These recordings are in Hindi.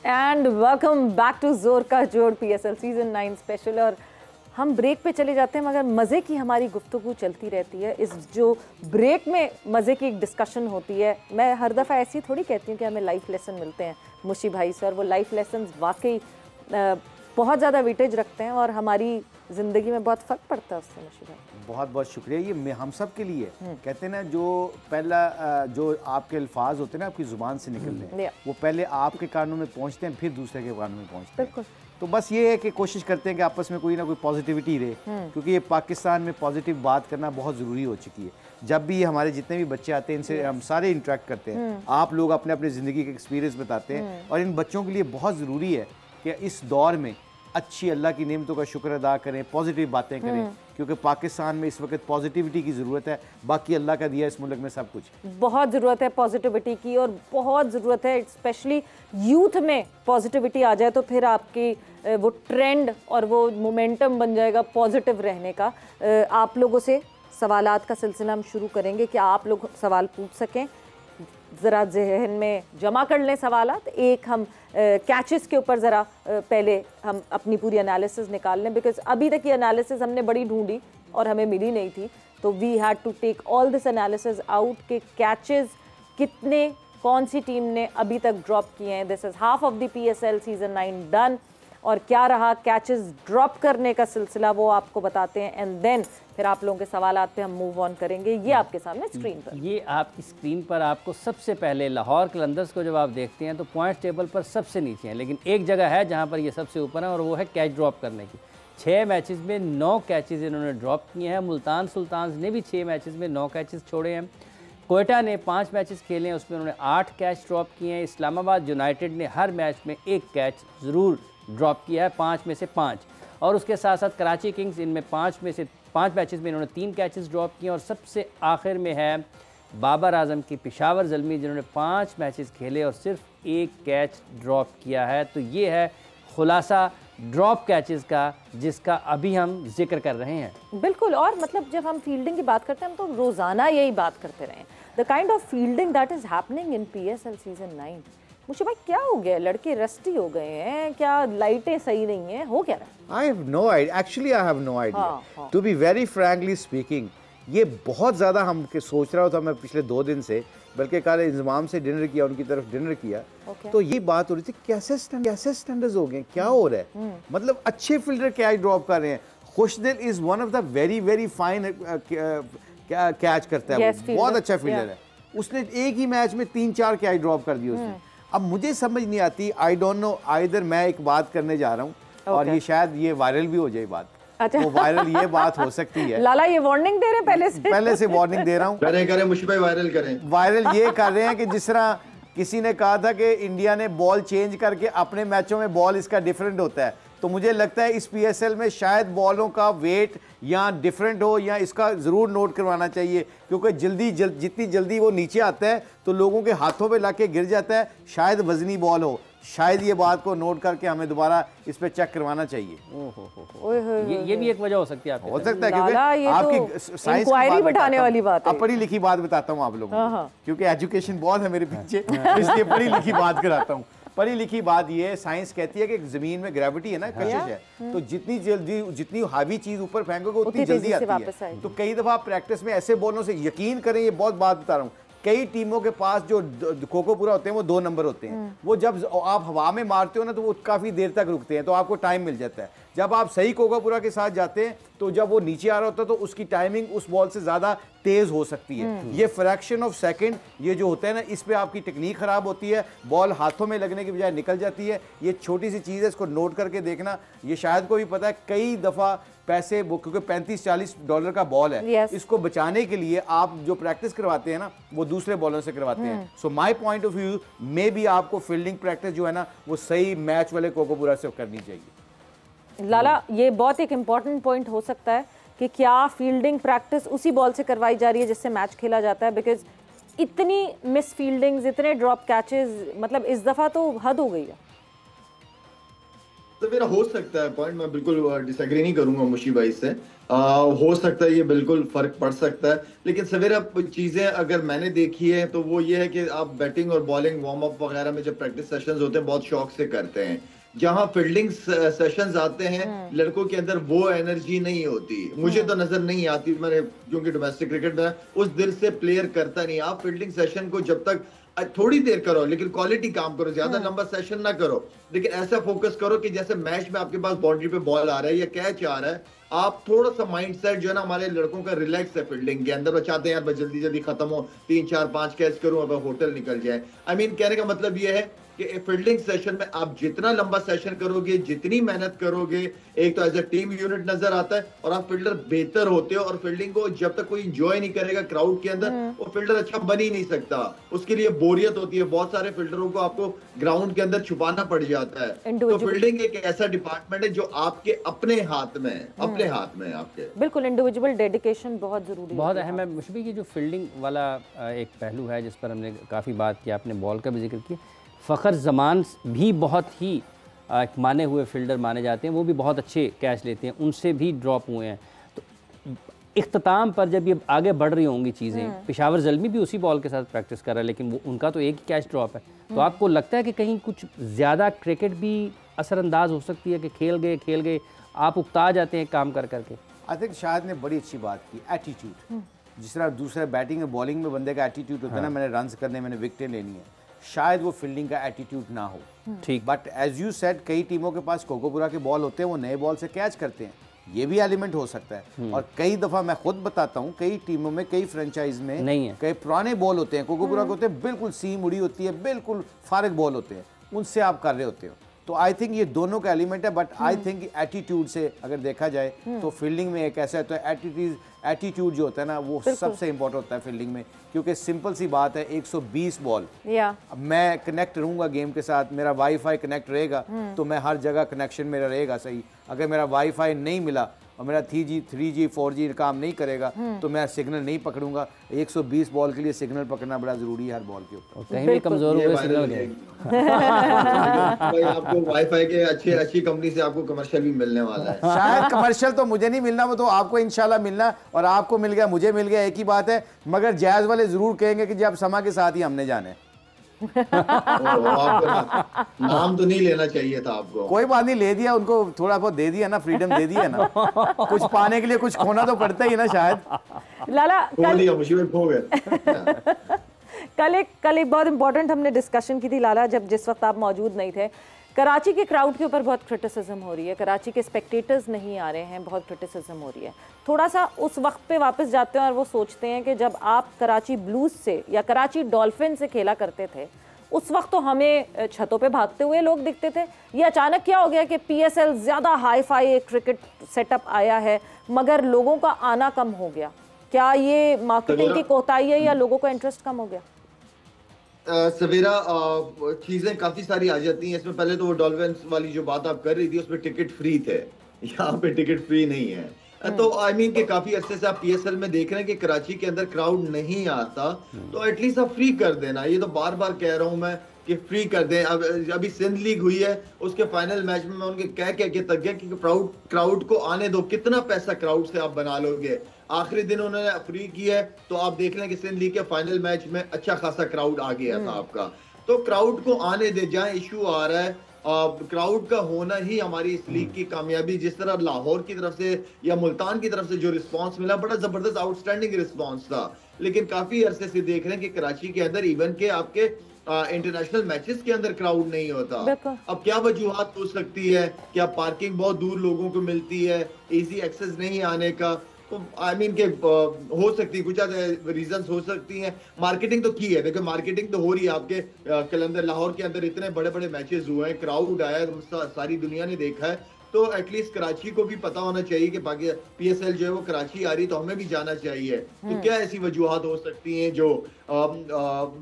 एंड वेलकम बैक टू जोर का जोड़ PSL सीजन 9 स्पेशल। और हम ब्रेक पे चले जाते हैं मगर मज़े की हमारी गुफ्तगू चलती रहती है। इस जो ब्रेक में मज़े की एक डिस्कशन होती है, मैं हर दफ़ा ऐसी थोड़ी कहती हूँ कि हमें लाइफ लेसन मिलते हैं मुशी भाई से, और वो लाइफ लेसन वाकई बहुत ज़्यादा वेटेज रखते हैं और हमारी ज़िंदगी में बहुत फ़र्क पड़ता है उससे। मुशी भाई बहुत बहुत शुक्रिया। ये हम सब के लिए कहते हैं ना, जो पहला जो आपके अल्फाज होते हैं ना आपकी ज़ुबान से निकलते हैं, वो पहले आपके कानों में पहुंचते हैं, फिर दूसरे के कानों में पहुंचते हैं। तो बस ये है कि कोशिश करते हैं कि आपस में कोई ना कोई पॉजिटिविटी रहे, क्योंकि ये पाकिस्तान में पॉजिटिव बात करना बहुत ज़रूरी हो चुकी है। जब भी हमारे जितने भी बच्चे आते हैं इनसे हम सारे इंटरेक्ट करते हैं, आप लोग अपने अपने ज़िंदगी के एक्सपीरियंस बताते हैं, और इन बच्चों के लिए बहुत ज़रूरी है कि इस दौर में अच्छी अल्लाह की नेमतों का शुक्र अदा करें, पॉजिटिव बातें करें, क्योंकि पाकिस्तान में इस वक्त पॉजिटिविटी की ज़रूरत है। बाकी अल्लाह का दिया इस मुल्क में सब कुछ, बहुत ज़रूरत है पॉजिटिविटी की, और बहुत ज़रूरत है स्पेशली यूथ में पॉजिटिविटी आ जाए तो फिर आपकी वो ट्रेंड और वो मोमेंटम बन जाएगा पॉजिटिव रहने का। आप लोगों से सवालात का सिलसिला हम शुरू करेंगे कि आप लोग सवाल पूछ सकें, ज़रा जहन में जमा कर लें सवालात। एक हम कैचेस के ऊपर ज़रा पहले हम अपनी पूरी एनालिसिस निकाल लें, बिकॉज अभी तक ये एनालिसिस हमने बड़ी ढूंढी और हमें मिली नहीं थी, तो we had to take all this analysis out के कैचेस कितने कौन सी टीम ने अभी तक ड्रॉप किए हैं। This is half of the PSL season 9 done, और क्या रहा कैचेस ड्रॉप करने का सिलसिला वो आपको बताते हैं, एंड देन फिर आप लोगों के सवालात पे हम मूव ऑन करेंगे। ये आपके सामने स्क्रीन पर, ये आपकी स्क्रीन पर आपको सबसे पहले लाहौर कलंदर्स को जब आप देखते हैं तो पॉइंट टेबल पर सबसे नीचे हैं, लेकिन एक जगह है जहां पर ये सबसे ऊपर है, और वो है कैच ड्रॉप करने की। 6 मैचेस में 9 कैचेस इन्होंने ड्रॉप किए हैं। मुल्तान सुल्तान्स ने भी 6 मैचेस में 9 कैचेस छोड़े हैं। कोयटा ने 5 मैचेस खेले हैं, उसमें उन्होंने 8 कैच ड्रॉप किए हैं। इस्लामाबाद यूनाइटेड ने हर मैच में 1 कैच ज़रूर ड्रॉप किया है, 5 में से 5। और उसके साथ साथ कराची किंग्स, इनमें 5 मैचेस में इन्होंने 3 कैचेस ड्रॉप किए। और सबसे आखिर में है बाबर आजम की पेशावर ज़ल्मी, जिन्होंने 5 मैचेस खेले और सिर्फ 1 कैच ड्रॉप किया है। तो ये है खुलासा ड्रॉप कैचेस का, जिसका अभी हम जिक्र कर रहे हैं। बिल्कुल। और मतलब जब हम फील्डिंग की बात करते हैं, हम तो रोज़ाना यही बात करते रहे, the kind of fielding that is happening in PSL season 9। मुझे भाई क्या हो गया, लड़के रस्टी हो गए हैं क्या, लाइटें सही नहीं है, हो क्या रहा है? I have no idea. Actually, I have no idea. हाँ। To be very frankly speaking, ये बहुत ज़्यादा हम सोच रहा था मैं पिछले 2 दिन से, बल्कि कल इंजमाम से डिनर किया, उनकी तरफ डिनर किया, तो ये बात हो रही थी कैसे स्टैंडर्ड्स हो गए, क्या हो रहा है। मतलब अच्छे फील्डर कैच ड्रॉप कर रहे हैं। Khushdil is one of the very fine catch करता है, वो बहुत अच्छा फील्डर है। उसने एक ही मैच में 3-4 कैच ड्रॉप कर दिए उसने। अब मुझे समझ नहीं आती, आई डोंट नो, आइदर मैं एक बात करने जा रहा हूँ और ये शायद ये वायरल भी हो जाए बात। अच्छा। वो वायरल ये बात हो सकती है। लाला ये वार्निंग दे रहे हैं पहले से वार्निंग दे रहा हूँ। करें मुशी भाई, वायरल ये कर रहे हैं कि जिस तरह किसी ने कहा था कि इंडिया ने बॉल चेंज करके अपने मैचों में बॉल इसका डिफरेंट होता है, तो मुझे लगता है इस PSL में शायद बॉलों का वेट या डिफरेंट हो, या इसका ज़रूर नोट करवाना चाहिए, क्योंकि जितनी जल्दी वो नीचे आता है तो लोगों के हाथों पे लाके गिर जाता है। शायद वजनी बॉल हो, शायद ये बात को नोट करके हमें दोबारा इस पे चेक करवाना चाहिए। ये भी एक वजह हो सकती है, हो सकता है, क्योंकि आपकी साइंस इंक्वायरी बैठाने वाली बात है। पढ़ी लिखी बात बताता हूँ आप लोगों को, क्योंकि एजुकेशन बहुत है मेरे पीछे, इसलिए पढ़ी लिखी बात कराता हूँ। पढ़ी लिखी बात ये है, साइंस कहती है कि ज़मीन में ग्रेविटी है ना, कशिश है, तो जितनी हावी चीज़ ऊपर फेंकोगे उतनी जल्दी आती है। तो कई दफ़ा प्रैक्टिस में ऐसे बॉलों से, यकीन करें ये बहुत बात बता रहा हूँ, कई टीमों के पास जो कोकोपुरा होते हैं वो 2 नंबर होते हैं, वो जब आप हवा में मारते हो ना तो वो काफ़ी देर तक रुकते हैं, तो आपको टाइम मिल जाता है। जब आप सही कोकोपुरा के साथ जाते हैं तो जब वो नीचे आ रहा होता है तो उसकी टाइमिंग उस बॉल से ज़्यादा तेज़ हो सकती है। ये फ्रैक्शन ऑफ सेकंड ये जो होता है ना, इस पे आपकी टेक्निक ख़राब होती है, बॉल हाथों में लगने की बजाय निकल जाती है। ये छोटी सी चीज़ है, इसको नोट करके देखना। ये शायद को भी पता है, कई दफ़ा पैसे वो, क्योंकि $35-40 का बॉल है, इसको बचाने के लिए आप जो प्रैक्टिस करवाते हैं ना वो दूसरे बॉलों से करवाते हैं। सो माई पॉइंट ऑफ व्यू में भी आपको फील्डिंग प्रैक्टिस जो है ना वो सही मैच वाले कोकोपुरा से करनी चाहिए। लाला, ये बहुत एक इम्पॉर्टेंट पॉइंट हो सकता है कि क्या फील्डिंग प्रैक्टिस उसी बॉल से करवाई जा रही है जिससे मैच खेला जाता है, बिकॉज इतनी मिस फील्डिंग्स, इतने ड्रॉप कैचेस, मतलब इस दफ़ा तो हद हो गई है। तो मेरा हो सकता है पॉइंट, मैं बिल्कुल डिसएग्री नहीं करूंगा मुशी भाई से। हो सकता है ये बिल्कुल फर्क पड़ सकता है, लेकिन सवेरा चीजें अगर मैंने देखी है तो वो ये है कि आप बैटिंग और बॉलिंग वार्म अप वगैरह में जब प्रैक्टिस सेशंस होते हैं बहुत शौक से करते हैं। जहां फील्डिंग सेशंस आते हैं लड़कों के अंदर वो एनर्जी नहीं होती, मुझे तो नजर नहीं आती, मैंने क्योंकि डोमेस्टिक क्रिकेट में उस दिल से प्लेयर करता नहीं। आप फील्डिंग सेशन को जब तक थोड़ी देर करो लेकिन क्वालिटी काम करो, ज्यादा लंबा सेशन ना करो, लेकिन ऐसा फोकस करो कि जैसे मैच में आपके पास बाउंड्री पे बॉल आ रहा है या कैच आ रहा है, आप थोड़ा सा माइंडसेट जो है ना, हमारे लड़कों का रिलैक्स है फील्डिंग के अंदर, वो चाहते हैं यार बस जल्दी जल्दी खत्म हो, 3 4 5 कैच करूं अब होटल निकल जाए। आई मीन कहने का मतलब ये है कि फील्डिंग सेशन में आप जितना लंबा सेशन करोगे, जितनी मेहनत करोगे, एक तो एज ए टीम यूनिट नजर आता है और आप फील्डर बेहतर होते हो। और फील्डिंग को जब तक कोई एंजॉय नहीं करेगा क्राउड के अंदर, वो फील्डर अच्छा बन ही नहीं सकता, उसके लिए बोरियत होती है। बहुत सारे फील्डरों को आपको ग्राउंड के अंदर छुपाना पड़ जाता है। तो फील्डिंग एक ऐसा डिपार्टमेंट है जो आपके अपने हाथ में है, अपने हाथ में है आपके। बिल्कुल, इंडिविजुअल डेडिकेशन बहुत जरूरी है, बहुत अहम है। मुशफी की जो फील्डिंग वाला एक पहलू है जिस पर हमने काफ़ी बात की, आपने बॉल का भी जिक्र किया। फ़खर जमान भी बहुत ही माने हुए फील्डर माने जाते हैं, वो भी बहुत अच्छे कैच लेते हैं, उनसे भी ड्रॉप हुए हैं। तो इख्तिताम पर जब ये आगे बढ़ रही होंगी चीज़ें, पेशावर ज़ल्मी भी उसी बॉल के साथ प्रैक्टिस कर रहा है लेकिन वो उनका तो एक ही कैच ड्रॉप है, तो आपको लगता है कि कहीं कुछ ज़्यादा क्रिकेट भी असरअंदाज हो सकती है कि खेल गए आप उकता जाते हैं काम कर करके? आई थिंक शायद ने बड़ी अच्छी बात की, एटीट्यूड। जिस तरह दूसरा बैटिंग और बॉलिंग में बंदे का एटीट्यूड होता है ना, मैंने रन्स करने, मैंने विकेटें लेनी है, शायद वो फील्डिंग का एटीट्यूड ना हो। ठीक, बट एज यू सेड, कई टीमों के पास कोकोपुरा के बॉल होते हैं, वो नए बॉल से कैच करते हैं, ये भी एलिमेंट हो सकता है। और कई दफ़ा मैं खुद बताता हूँ, कई टीमों में, कई फ्रेंचाइज में नहीं है, कई पुराने बॉल होते हैं, कोकोपुरा के होते हैं, बिल्कुल सीम उड़ी होती है, बिल्कुल फारिग बॉल होते हैं, उनसे आप कर रहे होते हो। तो आई थिंक ये दोनों का एलिमेंट है। बट आई थिंक एटीट्यूड से अगर देखा जाए तो फील्डिंग में एक ऐसा है, तो एटीट्यूड जो होता है ना, वो सबसे इंपॉर्टेंट होता है फील्डिंग में। क्योंकि सिंपल सी बात है, 120 बॉल, अब मैं कनेक्ट रहूंगा गेम के साथ, मेरा वाईफाई कनेक्ट रहेगा तो मैं हर जगह कनेक्शन मेरा रहेगा सही। अगर मेरा वाईफाई नहीं मिला और मेरा 3G 4G काम नहीं करेगा तो मैं सिग्नल नहीं पकड़ूंगा। 120 बॉल के लिए सिग्नल पकड़ना बड़ा जरूरी है हर बॉल के ऊपर। कहीं भी कमजोर हुए सिग्नल गए। भाई आपको वाईफाई के अच्छी कंपनी से आपको कमर्शियल भी मिलने वाला है। शायद कमर्शियल तो मुझे नहीं मिलना, वो तो आपको इंशाल्लाह मिलना, और आपको मिल गया, मुझे मिल गया, एक ही बात है। मगर जैज वाले जरूर कहेंगे कि जब समा के साथ ही हमने जाने। आपको नाम तो नहीं लेना चाहिए था आपको। कोई बात नहीं, ले दिया, उनको थोड़ा बहुत दे दिया ना, फ्रीडम दे दिया ना। कुछ पाने के लिए कुछ खोना तो पड़ता ही ना शायद। लाला कल एक बहुत इंपॉर्टेंट हमने डिस्कशन की थी लाला, जिस वक्त आप मौजूद नहीं थे। कराची के क्राउड के ऊपर बहुत क्रिटिसिज्म हो रही है, कराची के स्पेक्टेटर्स नहीं आ रहे हैं, बहुत क्रिटिसिज्म हो रही है। थोड़ा सा उस वक्त पे वापस जाते हैं और वो सोचते हैं कि जब आप कराची ब्लूज से या कराची डॉल्फिन से खेला करते थे, उस वक्त तो हमें छतों पे भागते हुए लोग दिखते थे। ये अचानक क्या हो गया कि PSL ज़्यादा हाई फाई क्रिकेट सेटअप आया है मगर लोगों का आना कम हो गया? क्या ये मार्केटिंग की कोताही है या लोगों का इंटरेस्ट कम हो गया? सवेरा चीजें काफी सारी आ जाती हैं इसमें। पहले तो वो डॉल्फिन्स वाली जो बात आप कर रही थी उसमें टिकट फ्री थे, यहाँ पे टिकट फ्री नहीं है। तो आई मीन के काफी अरसे से आप PSL में देख रहे हैं कि कराची के अंदर क्राउड नहीं आता, तो एटलीस्ट आप फ्री कर देना। ये तो बार बार कह रहा हूं मैं कि फ्री कर दें। अब अभी सिंध लीग हुई है, उसके फाइनल मैच में मैं उनके कह के तक गया कि क्राउड को आने दो, कितना पैसा क्राउड से आप बना लोगे। आखिरी दिन उन्होंने फ्री किया है तो आप देख लें कि सिंध लीग के फाइनल मैच में अच्छा खासा क्राउड आ गया था आपका। तो क्राउड को आने दे, जहां इशू आ रहा है क्राउड का होना ही हमारी इस लीग की कामयाबी। जिस तरह लाहौर की तरफ से या मुल्तान की तरफ से जो रिस्पांस मिला, बड़ा जबरदस्त आउटस्टैंडिंग रिस्पांस था। लेकिन काफी अरसे से देख रहे हैं कि कराची के अंदर इवन के आपके इंटरनेशनल मैचेस के अंदर क्राउड नहीं होता। अब क्या वजूहत हो सकती है? क्या पार्किंग बहुत दूर लोगों को मिलती है, इजी एक्सेस नहीं आने का? तो आई मीन के हो सकती है, कुछ रीजंस हो सकती हैं। मार्केटिंग तो की है, देखो मार्केटिंग तो हो रही है। आपके कलंदर लाहौर के अंदर इतने बड़े बड़े मैचेस हुए हैं, क्राउड आया, सारी दुनिया ने देखा है। तो एटलीस्ट कराची को भी पता होना चाहिए कि PSL जो है वो कराची आ रही, तो हमें भी जाना चाहिए। तो क्या ऐसी वजूहात हो सकती हैं जो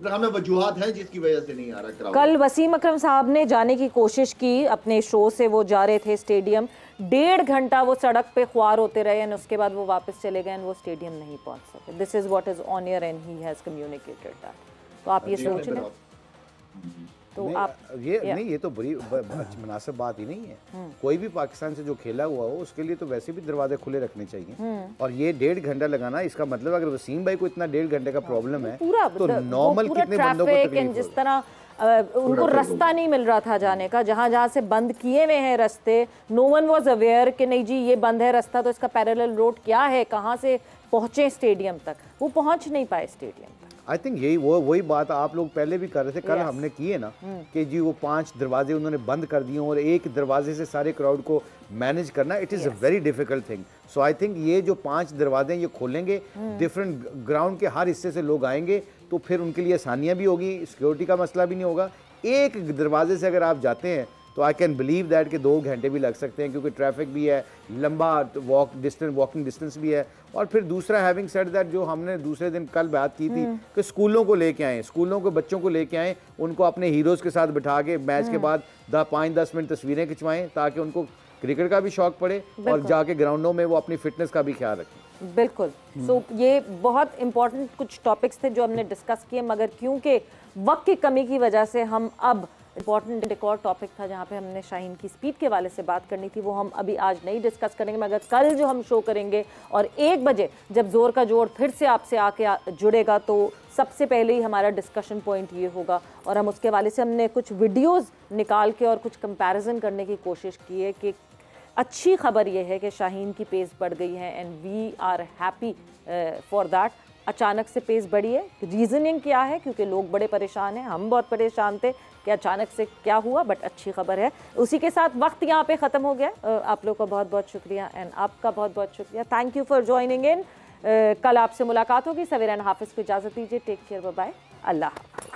हमें वजूहात हैं जिसकी वजह से नहीं आ रहा क्राउड? कल वसीम अकरम साहब ने जाने की कोशिश की अपने शो से, वो जा रहे थे स्टेडियम, 1.5 घंटा वो सड़क पे ख्वार होते रहे और उसके बाद वो वापस चले गए, वो स्टेडियम नहीं पहुंच सके। This is what is on air and he has communicated that. तो आप ये सोच लें, तो नहीं, आप नहीं ये तो बड़ी मुनासिब बात ही नहीं है। कोई भी पाकिस्तान से जो खेला हुआ हो उसके लिए तो वैसे भी दरवाजे खुले रखने चाहिए। और ये 1.5 घंटा लगाना, इसका मतलब अगर वसीम भाई को इतना 1.5 घंटे का प्रॉब्लम है तो नॉर्मल कितने बंदों को तकलीफ होगी। जिस तरह उनको रास्ता नहीं मिल रहा था जाने का, जहाँ से बंद किए हुए हैं रास्ते, नो वन वाज अवेयर कि नहीं जी ये बंद है रास्ता, तो इसका पैरेलल रोड क्या है, कहाँ से पहुँचे स्टेडियम तक, वो पहुँच नहीं पाए स्टेडियम तक। आई थिंक यही वही बात आप लोग पहले भी कर रहे थे, कल हमने की है ना कि जी वो 5 दरवाजे उन्होंने बंद कर दिए और एक दरवाजे से सारे क्राउड को मैनेज करना, it is a very difficult thing. So I think ये जो 5 दरवाजे ये खोलेंगे, डिफरेंट ग्राउंड के हर हिस्से से लोग आएंगे, तो फिर उनके लिए आसानियाँ भी होगी, सिक्योरिटी का मसला भी नहीं होगा। एक दरवाजे से अगर आप जाते हैं तो आई कैन बिलीव दैट कि 2 घंटे भी लग सकते हैं, क्योंकि ट्रैफिक भी है, लंबा वॉकिंग डिस्टेंस भी है। और फिर दूसरा, हैविंग सेड दैट, जो हमने दूसरे दिन कल बात की थी कि स्कूलों को लेके आएँ, स्कूलों के बच्चों को लेके आएँ, उनको अपने हीरोज़ के साथ बिठा के मैच के बाद 5-10 मिनट तस्वीरें खिंचवाएँ, ताकि उनको क्रिकेट का भी शौक पड़े और जाके ग्राउंडों में वो अपनी फिटनेस का भी ख्याल रखें। बिल्कुल। सो ये बहुत इंपॉर्टेंट कुछ टॉपिक्स थे जो हमने डिस्कस किए, मगर क्योंकि वक्त की कमी की वजह से हम अब इंपॉर्टेंट एक और टॉपिक था जहाँ पे हमने शाहीन की स्पीड के वाले से बात करनी थी, वो हम अभी आज नहीं डिस्कस करेंगे, मगर कल जो हम शो करेंगे और 1 बजे जब जोर का जोर फिर से आपसे आके जुड़ेगा, तो सबसे पहले ही हमारा डिस्कशन पॉइंट ये होगा। और हम उसके वाले से हमने कुछ वीडियोस निकाल के और कुछ कंपैरिजन करने की कोशिश की है कि अच्छी खबर ये है कि शाहीन की पेस बढ़ गई है and we are happy for that. अचानक से पेस बढ़ी है, रीजनिंग क्या है, क्योंकि लोग बड़े परेशान हैं, हम बहुत परेशान थे कि अचानक से क्या हुआ, बट अच्छी खबर है। उसी के साथ वक्त यहाँ पे ख़त्म हो गया। आप लोग का बहुत बहुत शुक्रिया एंड आपका बहुत बहुत शुक्रिया। Thank you for joining in. कल आपसे मुलाकात होगी। सवेरा हाफिज़ को इजाज़त दीजिए। टेक केयर, बाय बाय, अल्लाह हाफ़िज़।